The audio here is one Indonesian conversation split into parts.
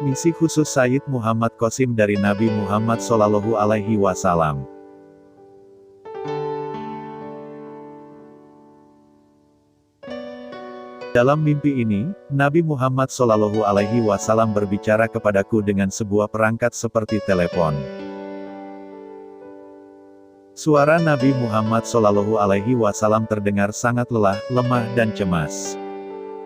Misi khusus Sayyid Muhammad Qasim dari Nabi Muhammad Shallallahu Alaihi Wasallam. Dalam mimpi ini, Nabi Muhammad Shallallahu Alaihi Wasallam berbicara kepadaku dengan sebuah perangkat seperti telepon. Suara Nabi Muhammad Shallallahu Alaihi Wasallam terdengar sangat lelah, lemah dan cemas.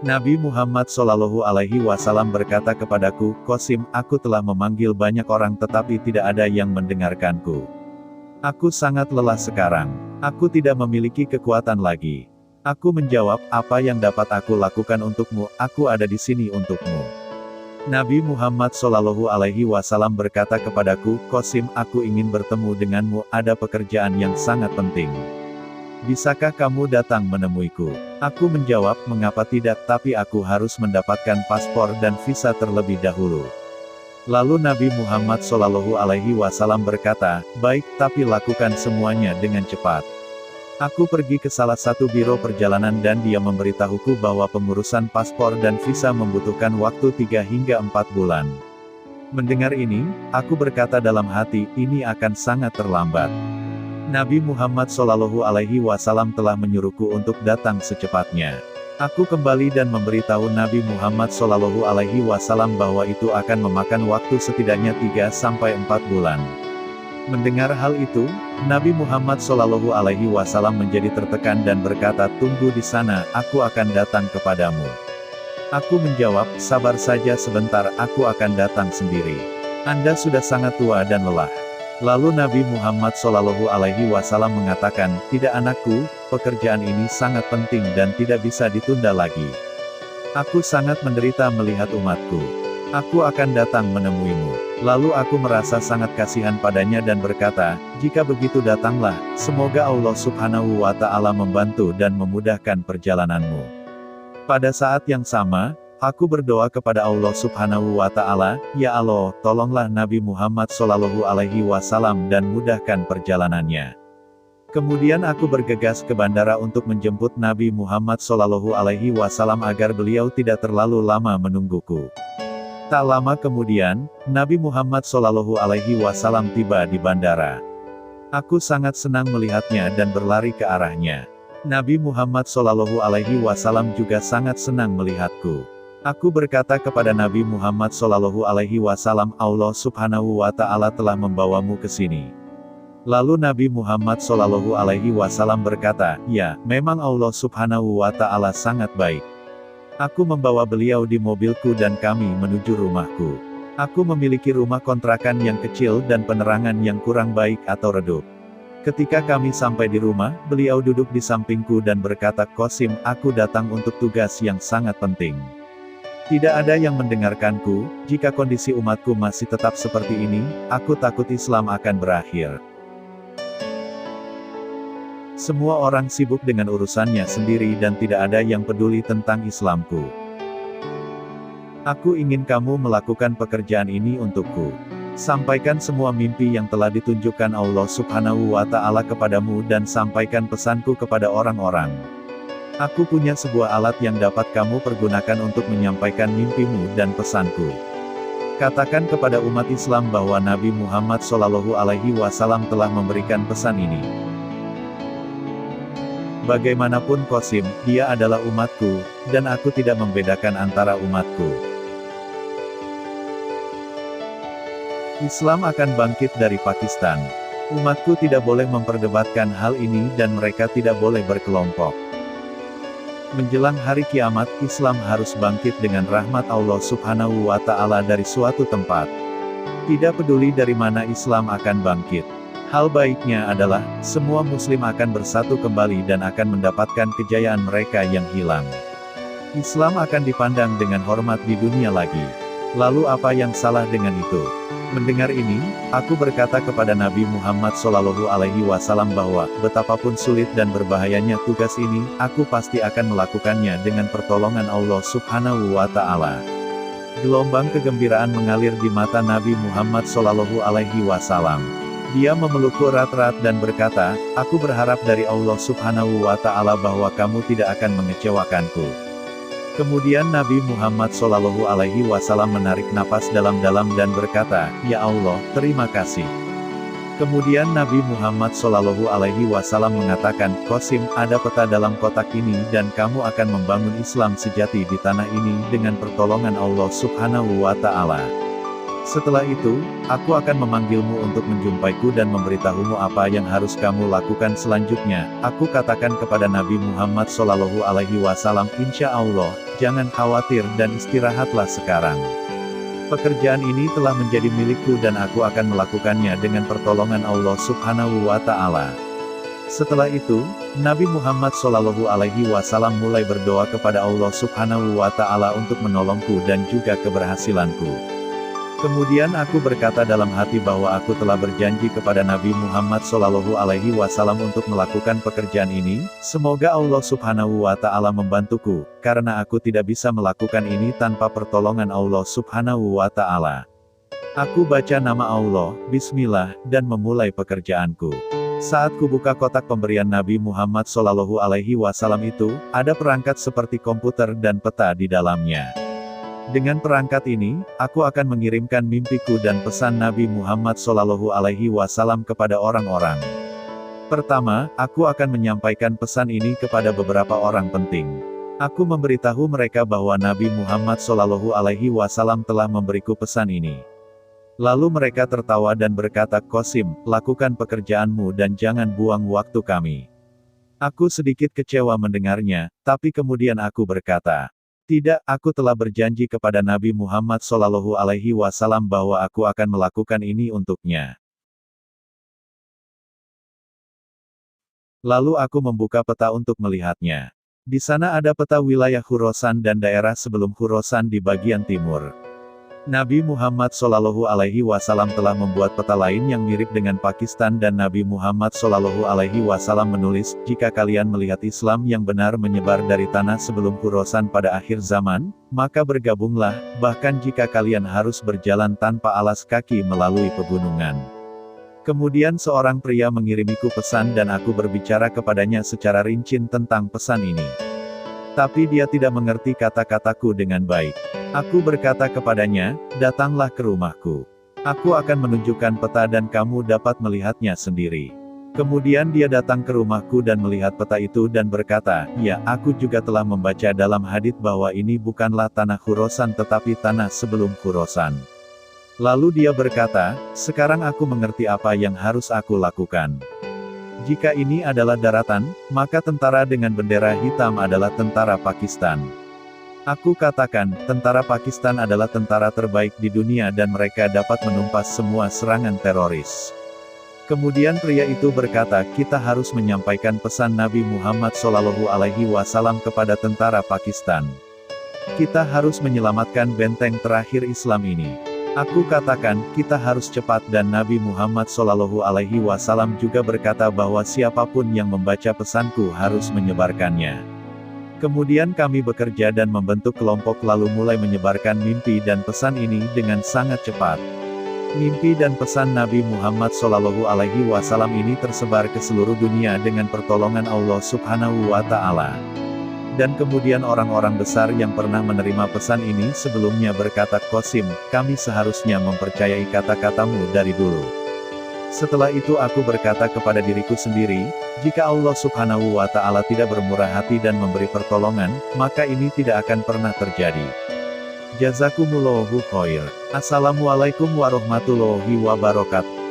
Nabi Muhammad Shallallahu Alaihi Wasallam berkata kepadaku, "Qasim, aku telah memanggil banyak orang tetapi tidak ada yang mendengarkanku. Aku sangat lelah sekarang. Aku tidak memiliki kekuatan lagi." Aku menjawab, "Apa yang dapat aku lakukan untukmu? Aku ada di sini untukmu." Nabi Muhammad Shallallahu Alaihi Wasallam berkata kepadaku, "Qasim, aku ingin bertemu denganmu, ada pekerjaan yang sangat penting. Bisakah kamu datang menemuiku?" Aku menjawab, "Mengapa tidak, tapi aku harus mendapatkan paspor dan visa terlebih dahulu." Lalu Nabi Muhammad Shallallahu Alaihi Wasallam berkata, "Baik, tapi lakukan semuanya dengan cepat." Aku pergi ke salah satu biro perjalanan dan dia memberitahuku bahwa pengurusan paspor dan visa membutuhkan waktu 3 hingga 4 bulan. Mendengar ini, aku berkata dalam hati, ini akan sangat terlambat. Nabi Muhammad Shallallahu Alaihi Wasallam telah menyuruhku untuk datang secepatnya. Aku kembali dan memberitahu Nabi Muhammad Shallallahu Alaihi Wasallam bahwa itu akan memakan waktu setidaknya 3 sampai 4 bulan. Mendengar hal itu, Nabi Muhammad Shallallahu Alaihi Wasallam menjadi tertekan dan berkata, "Tunggu di sana, aku akan datang kepadamu." Aku menjawab, "Sabar saja sebentar, aku akan datang sendiri. Anda sudah sangat tua dan lelah." Lalu Nabi Muhammad Shallallahu Alaihi Wasallam mengatakan, "Tidak anakku, pekerjaan ini sangat penting dan tidak bisa ditunda lagi. Aku sangat menderita melihat umatku. Aku akan datang menemuimu." Lalu aku merasa sangat kasihan padanya dan berkata, "Jika begitu datanglah, semoga Allah Subhanahu wa Ta'ala membantu dan memudahkan perjalananmu." Pada saat yang sama, aku berdoa kepada Allah Subhanahu wa Ta'ala, "Ya Allah, tolonglah Nabi Muhammad Shallallahu Alaihi Wasallam dan mudahkan perjalanannya." Kemudian aku bergegas ke bandara untuk menjemput Nabi Muhammad Shallallahu Alaihi Wasallam agar beliau tidak terlalu lama menungguku. Tak lama kemudian, Nabi Muhammad Shallallahu Alaihi Wasallam tiba di bandara. Aku sangat senang melihatnya dan berlari ke arahnya. Nabi Muhammad Shallallahu Alaihi Wasallam juga sangat senang melihatku. Aku berkata kepada Nabi Muhammad Shallallahu Alaihi Wasallam, "Allah Subhanahu wa Ta'ala telah membawamu ke sini." Lalu Nabi Muhammad Shallallahu Alaihi Wasallam berkata, "Ya, memang Allah Subhanahu wa Ta'ala sangat baik. Aku membawa beliau di mobilku dan kami menuju rumahku. Aku memiliki rumah kontrakan yang kecil dan penerangan yang kurang baik atau redup. Ketika kami sampai di rumah, beliau duduk di sampingku dan berkata, 'Qasim, aku datang untuk tugas yang sangat penting.' Tidak ada yang mendengarkanku. Jika kondisi umatku masih tetap seperti ini, aku takut Islam akan berakhir. Semua orang sibuk dengan urusannya sendiri dan tidak ada yang peduli tentang Islamku. Aku ingin kamu melakukan pekerjaan ini untukku. Sampaikan semua mimpi yang telah ditunjukkan Allah Subhanahu wa Ta'ala kepadamu dan sampaikan pesanku kepada orang-orang. Aku punya sebuah alat yang dapat kamu pergunakan untuk menyampaikan mimpimu dan pesanku. Katakan kepada umat Islam bahwa Nabi Muhammad Shallallahu Alaihi Wasallam telah memberikan pesan ini. Bagaimanapun Qasim, dia adalah umatku, dan aku tidak membedakan antara umatku. Islam akan bangkit dari Pakistan. Umatku tidak boleh memperdebatkan hal ini dan mereka tidak boleh berkelompok. Menjelang hari kiamat, Islam harus bangkit dengan rahmat Allah Subhanahu wa Ta'ala dari suatu tempat. Tidak peduli dari mana Islam akan bangkit. Hal baiknya adalah, semua muslim akan bersatu kembali dan akan mendapatkan kejayaan mereka yang hilang. Islam akan dipandang dengan hormat di dunia lagi. Lalu apa yang salah dengan itu? Mendengar ini, aku berkata kepada Nabi Muhammad Shallallahu Alaihi Wasallam bahwa, betapapun sulit dan berbahayanya tugas ini, aku pasti akan melakukannya dengan pertolongan Allah Subhanahu wa Ta'ala. Gelombang kegembiraan mengalir di mata Nabi Muhammad Shallallahu Alaihi Wasallam. Dia memelukku erat-erat dan berkata, "Aku berharap dari Allah Subhanahu wa Ta'ala bahwa kamu tidak akan mengecewakanku." Kemudian Nabi Muhammad SAW menarik napas dalam-dalam dan berkata, "Ya Allah, terima kasih." Kemudian Nabi Muhammad SAW mengatakan, "Qasim, ada peta dalam kotak ini dan kamu akan membangun Islam sejati di tanah ini dengan pertolongan Allah Subhanahu wa Ta'ala. Setelah itu, aku akan memanggilmu untuk menjumpaiku dan memberitahumu apa yang harus kamu lakukan selanjutnya." Aku katakan kepada Nabi Muhammad SAW, "Insya Allah, jangan khawatir dan istirahatlah sekarang. Pekerjaan ini telah menjadi milikku dan aku akan melakukannya dengan pertolongan Allah Subhanahu wa Ta'ala." Setelah itu, Nabi Muhammad SAW mulai berdoa kepada Allah Subhanahu wa Ta'ala untuk menolongku dan juga keberhasilanku. Kemudian aku berkata dalam hati bahwa aku telah berjanji kepada Nabi Muhammad SAW untuk melakukan pekerjaan ini, semoga Allah Subhanahu wa Ta'ala membantuku, karena aku tidak bisa melakukan ini tanpa pertolongan Allah Subhanahu wa Ta'ala. Aku baca nama Allah, Bismillah, dan memulai pekerjaanku. Saat kubuka kotak pemberian Nabi Muhammad SAW itu, ada perangkat seperti komputer dan peta di dalamnya. Dengan perangkat ini, aku akan mengirimkan mimpiku dan pesan Nabi Muhammad SAW kepada orang-orang. Pertama, aku akan menyampaikan pesan ini kepada beberapa orang penting. Aku memberitahu mereka bahwa Nabi Muhammad SAW telah memberiku pesan ini. Lalu mereka tertawa dan berkata, "Qasim, lakukan pekerjaanmu dan jangan buang waktu kami." Aku sedikit kecewa mendengarnya, tapi kemudian aku berkata, "Tidak, aku telah berjanji kepada Nabi Muhammad SAW bahwa aku akan melakukan ini untuknya." Lalu aku membuka peta untuk melihatnya. Di sana ada peta wilayah Khurasan dan daerah sebelum Khurasan di bagian timur. Nabi Muhammad SAW telah membuat peta lain yang mirip dengan Pakistan dan Nabi Muhammad SAW menulis, "Jika kalian melihat Islam yang benar menyebar dari tanah sebelum Khurasan pada akhir zaman, maka bergabunglah, bahkan jika kalian harus berjalan tanpa alas kaki melalui pegunungan." Kemudian seorang pria mengirimiku pesan dan aku berbicara kepadanya secara rinci tentang pesan ini. Tapi dia tidak mengerti kata-kataku dengan baik. Aku berkata kepadanya, "Datanglah ke rumahku. Aku akan menunjukkan peta dan kamu dapat melihatnya sendiri." Kemudian dia datang ke rumahku dan melihat peta itu dan berkata, "Ya, aku juga telah membaca dalam hadits bahwa ini bukanlah tanah Khurasan tetapi tanah sebelum Khurasan." Lalu dia berkata, "Sekarang aku mengerti apa yang harus aku lakukan. Jika ini adalah daratan, maka tentara dengan bendera hitam adalah tentara Pakistan." Aku katakan, tentara Pakistan adalah tentara terbaik di dunia dan mereka dapat menumpas semua serangan teroris. Kemudian pria itu berkata, "Kita harus menyampaikan pesan Nabi Muhammad SAW kepada tentara Pakistan. Kita harus menyelamatkan benteng terakhir Islam ini." Aku katakan, "Kita harus cepat," dan Nabi Muhammad SAW juga berkata bahwa siapapun yang membaca pesanku harus menyebarkannya. Kemudian kami bekerja dan membentuk kelompok lalu mulai menyebarkan mimpi dan pesan ini dengan sangat cepat. Mimpi dan pesan Nabi Muhammad SAW ini tersebar ke seluruh dunia dengan pertolongan Allah Subhanahu wa Ta'ala. Dan kemudian orang-orang besar yang pernah menerima pesan ini sebelumnya berkata, "Qasim, kami seharusnya mempercayai kata-katamu dari dulu." Setelah itu aku berkata kepada diriku sendiri, jika Allah Subhanahu wa Ta'ala tidak bermurah hati dan memberi pertolongan, maka ini tidak akan pernah terjadi. Jazakumullahu khair. Assalamualaikum warahmatullahi wabarakatuh.